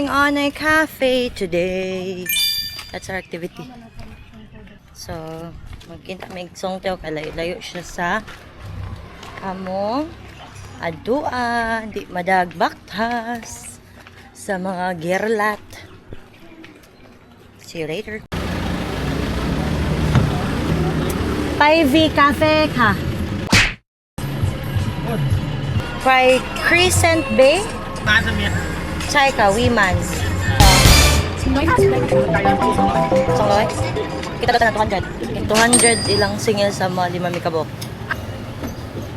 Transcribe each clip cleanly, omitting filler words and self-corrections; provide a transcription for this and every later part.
going on a cafe today. That's our activity. So, magkinta may song tayo kalayo siya sa among adua, di madagbaktas sa mga gerlat. See you later. 5V Cafe ka. By Crescent Bay. Chai ka, Wiman. Sangloy? Kita ba na 200? 200 ilang singil sa mga 5 mikabok.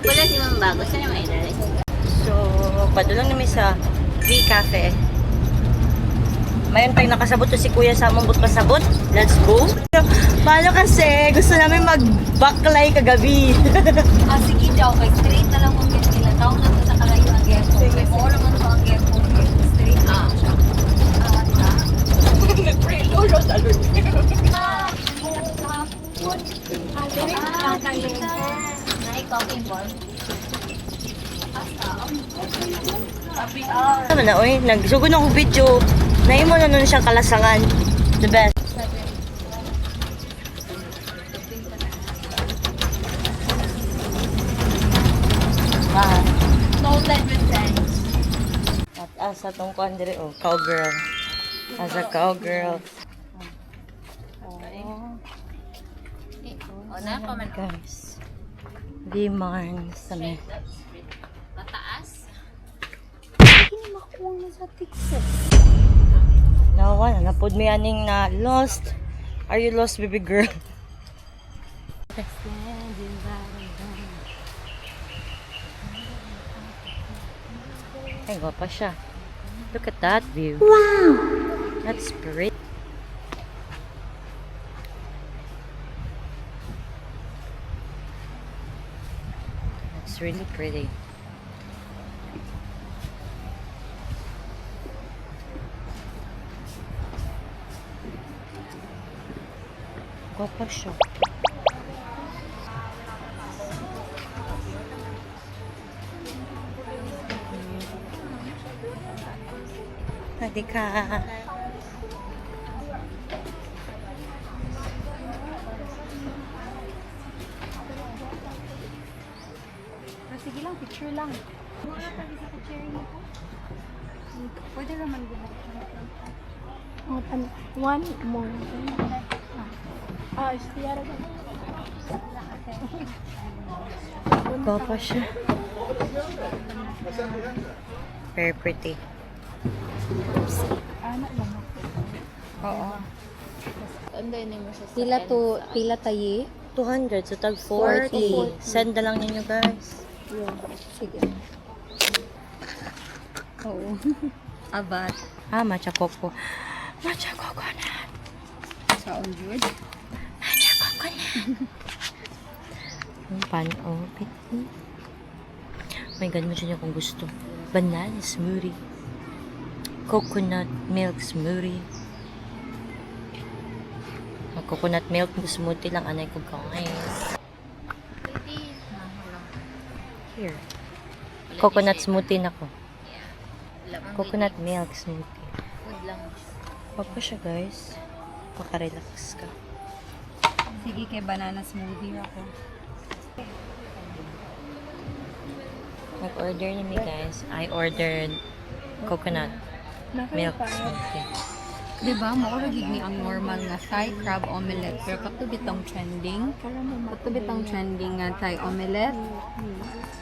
Wala si Mang Bago. Saan naman ilari? So, padulang namin sa V Cafe. Mayon tayong nakasabot to si Kuya sa among pasabot. Let's go. Paano kasi? Gusto namin mag-baklay kagabi. Sige daw. Kay straight na lang kung nila. Tawag na sa kalayo ang gepo. Kay mo naman ko ang gepo. Straight na siya. Nag-pre-load alert. Coffee ball. Tama na, oy. Nagsugod akong video. Naimo na nun siyang kalasangan. The best. Wow. No lead with friends. At asa tong kuan dire, oh, cowgirl. As a cowgirl. O na, comment. Guys. Diman sa may. Mataas. Hindi makuha na sa TikTok. Nawa na, napod may aning na lost. Are you lost, baby girl? Ay, gwapa siya. Look at that view. Wow! That's great. It's really pretty. Gwapa siya. Pwede ka. Sige lang, picture lang. Wala pa sa picture niyo po. Pwede naman gumamit. One more. Istiyara ka. Gwapa siya. Very pretty. Anak lang. Oo. Pila tayi? 200 sa tag 40. Send na lang ninyo guys. Yeah. Sige. Oo. Abat. Matcha coco. Matcha coconut. Sound good. Matcha coconut. Pan oh. My God, mo siya kung gusto. Banana smoothie. Coconut milk smoothie. Coconut milk smoothie lang anay ko guys. Here. Coconut smoothie na ko. Coconut milk smoothie. Food lang. Wag pa siya guys. Maka-relax ka. Sige, kay banana smoothie ako. Nag-order na mi guys. I ordered coconut milk smoothie. Diba, mauragig ni ang normal nga Thai crab omelette. Pero katubit ang trending. Katubit ang trending nga Thai omelette.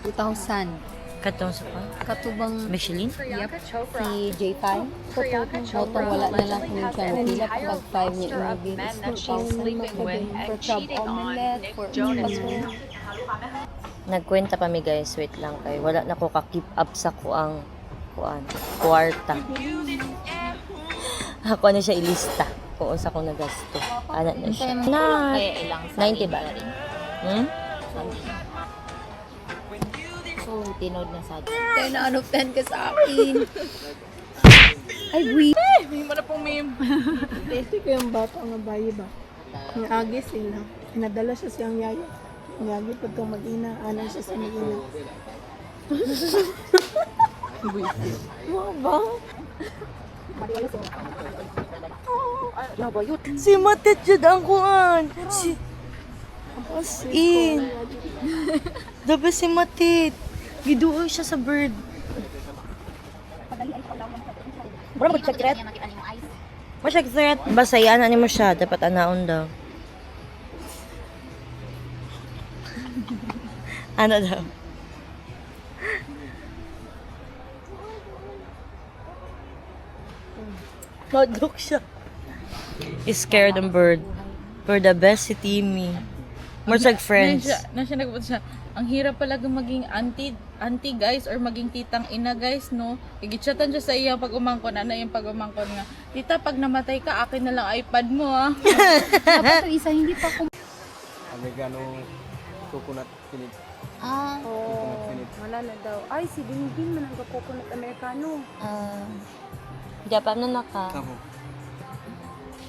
2,000. Katong sa pa? Katubang Michelin? yep, si J5. Motong wala na lang kung siya. Pila pag 5 niya inibig. Is 2,000 for crab omelette. For Nagkwenta pa mi guys. Wait lang kay. Wala na ko ka-keep up sa kuang kwarta. Ako na siya ilista kung sa kong nagasto. Ana na siya. Na, Kaya ilang 90 ba? Hmm? So, tinod na sa 10 out of 10 ka sa akin. Ay, wait. Hindi mo na pong meme. Ito ko yung bata nga bayi ba? Ang agi sila. Nadala siya siyang yaya. Ang agi pagka mag-ina. Anan siya sa mag-ina. Wow ba? Si Matit jud ang kuan. Si As in. Dapat si Matit. Giduoy siya sa bird. Bro, mag-secret. Mag-secret. Basta yan, ano mo siya. Dapat anaon daw. Ano daw? Madlock siya. Is scared ng bird. For the best si Timmy. More like friends. Na siya nagpunta siya. Ang hirap talaga maging auntie guys or maging titang ina guys no. Igichatan siya sa iya pag umangkon ana yung pag umangkon nga. Tita pag namatay ka akin na lang iPad mo ah. Dapat yung isa hindi pa Amerikano coconut pinit. Oh, wala na daw. Ay, si Bingbing man ang coconut Americano. Di pa na naka. Kamu.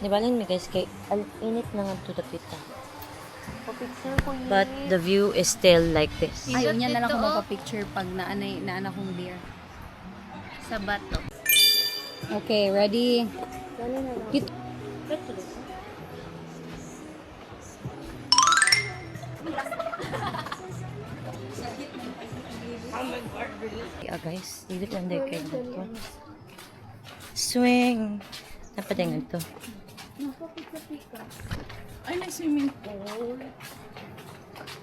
Di ba lang guys, kay init na nga ito kita. Pa-picture ko yun. But the view is still like this. Ayun, yan na lang ako magpa-picture pag naana kong beer. Sa bato. Okay, ready? Yeah guys, dito lang din kayo dito. Swing! Napatingan to. Ay na swimming pool.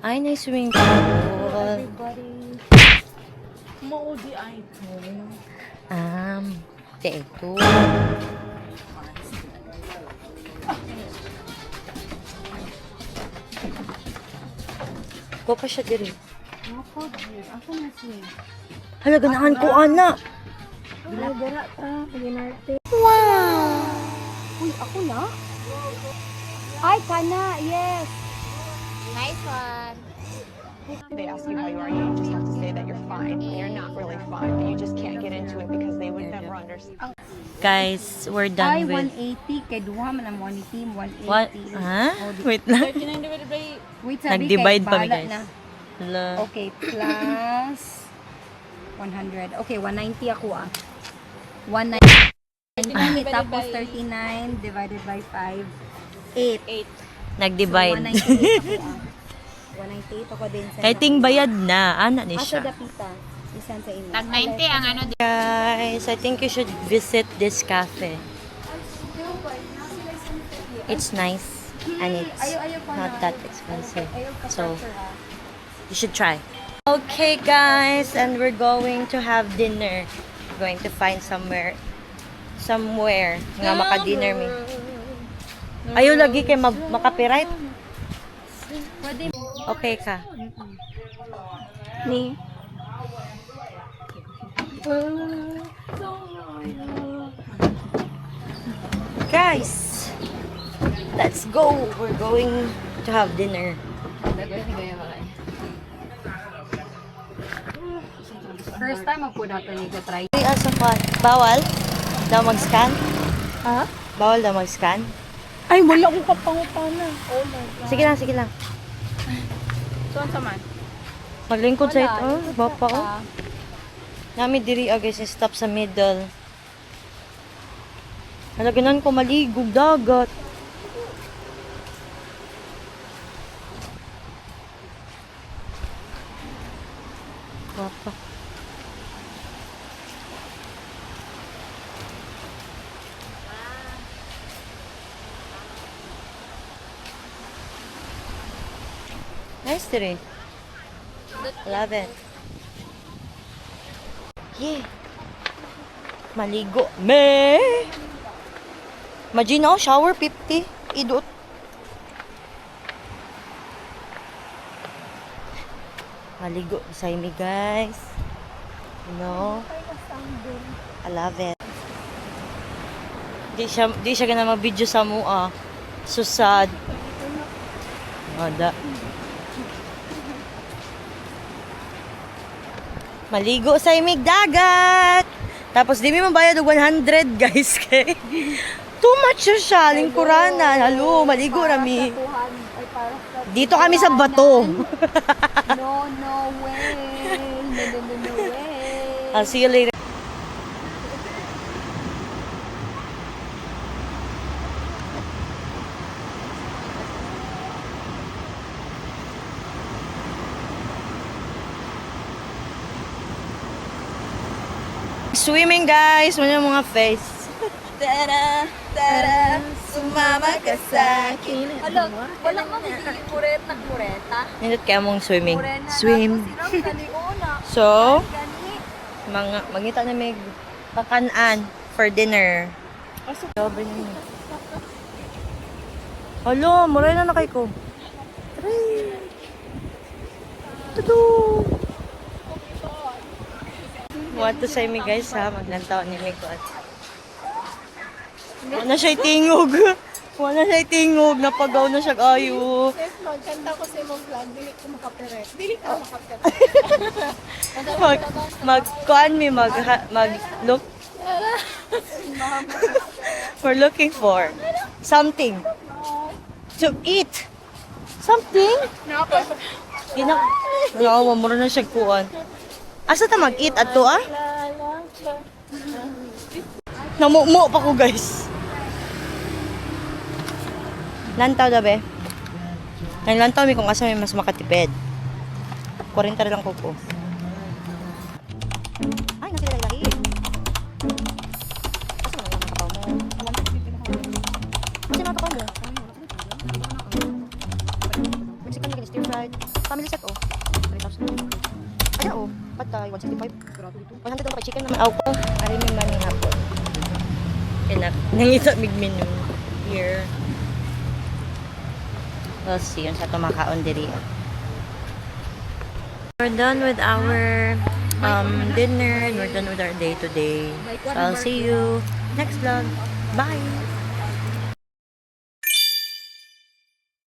Ay, na swimming pool. Mao di iPhone. Ito. Ko pa siya diri. Ako, ako na swing. Hala, ganahan ko, ana. Ay, dara ta. Ginarte. Uy, ako na? Ay, kana, yes. Nice one. They ask you how you are, you just have to say that you're fine. And you're not really fine, but you just can't get into it because they would never understand. Guys, we're Ay, done with... 180. Kay duha man ang money team, 180. What? Ha? Wait lang. 39 divided by Wait, sabi Nag-divide kay pa mi, bala guys. na. Hala. Okay, plus 100. Okay, 190 ako ah. 190 tapos 39 divided by 5. 8. Nag-divide. So, 198 ako ah. 198 ako din sa Kaya ting bayad na. Ana ni Asa siya. dapita? Isan sa imo. tag 90 ang ano Guys, I think you should visit this cafe. It's nice and it's not that expensive. So, you should try. Okay guys, and we're going to have dinner. We're going to find somewhere nga maka-dinner me. Ayaw lagi kay makapiright. Okay ka. Ni. Guys, let's go. We're going to have dinner. First time ako na ito nito try. Ay, asa pa? Bawal? Daw mag-scan? Ha? Bawal daw mag-scan? Ay, wala akong kapangutana. Oh my God. Sige lang, sige lang. Saan sa man? Maglingkod sa ito. Bapa, oh. Nami diri guys, stop sa middle. Halaganan ko maligog dagat. Bapa. Nice diri. Love it. Yeah. Maligo. Me! Imagine ako, shower 50. Idot. Maligo sa imi, guys. You know? I love it. Di siya gana mag-video sa mua. So sad. Ada. Maligo sa imig dagat. Tapos di mi mabayad og 100 guys kay. Too much siya lingkuranan. Halo, maligo rami. Dito kami sa bato. No way. No way. I'll see you later. Swimming guys, wala yung mga face. Tara, tara, sumama ka sa akin. Alo, walang mamigili kureta. Nindot kaya mong swimming. Kurena Swim. na ako, gani una. So, Gani. mangita na may kakanaan for dinner. Sobrang yun. Alo, muray na kay ko. Tara. Tutu. Want to say me guys ha, maglantaw ni Miko at wala siya tingog. Wala siya tingog, napagaw na siya ayo. Sis, magkanta ko sa imong vlog, dili ko makaperet. Dili ka makaperet. Kuan mi mag look we're looking for something to eat. Something? Gina. No, mura na siya kuan. Asa ta mag-eat ato ah? Namumo pa ko guys. Lantaw dabe. Ay lantaw mi kung asa may mas makatipid. 40 lang ko. Ay, nasila lagi. Asa man yung kapaw mo? Kasi mga kapaw mo. Mexican chicken stir fried. Family set oh. 3,000. Ay oh, patay 165. 100 lang pa chicken naman. Aw ko. Ari may mani hapon. Enak. Nangita mig menu here. We'll see yun sa tumakaon diri. We're done with our dinner and we're done with our day today. So I'll see you next vlog. Bye!